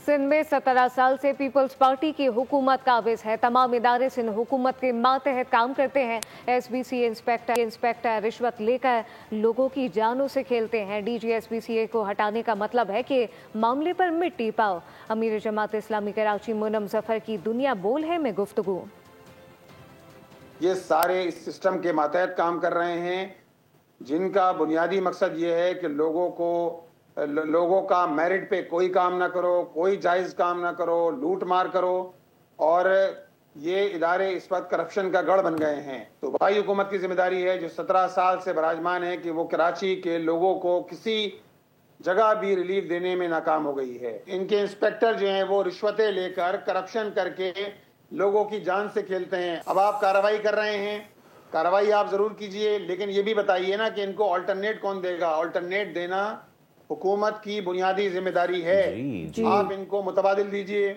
सिंध में 17 साल से पीपल्स पार्टी की हुकूमत काबिज है। तमाम इदारे सिंध हुकूमत के मातहत काम करते हैं। एसबीसी इंस्पेक्टर रिश्वत लेकर लोगों की जानों से खेलते हैं। डीजी एसबीसीए को हटाने का मतलब है कि मामले पर मिट्टी पाओ। अमीर जमात इस्लामी कराची मुनम जफर की दुनिया बोल है में गुफ्तगू। ये सारे इस सिस्टम के मातहत काम कर रहे हैं, जिनका बुनियादी मकसद ये है कि लोगों का मेरिट पे कोई काम ना करो, कोई जायज़ काम ना करो, लूट मार करो। और ये इदारे इस वक्त करप्शन का गढ़ बन गए हैं। तो भाई हुकूमत की जिम्मेदारी है, जो 17 साल से बराजमान है, कि वो कराची के लोगों को किसी जगह भी रिलीफ देने में नाकाम हो गई है। इनके इंस्पेक्टर जो हैं वो रिश्वतें लेकर, करप्शन करके लोगों की जान से खेलते हैं। अब आप कार्रवाई कर रहे हैं, कार्रवाई आप जरूर कीजिए, लेकिन ये भी बताइए ना कि इनको अल्टरनेट कौन देगा। अल्टरनेट देना हुकूमत की बुनियादी जिम्मेदारी है। जी। आप इनको मुतबादिल दीजिए।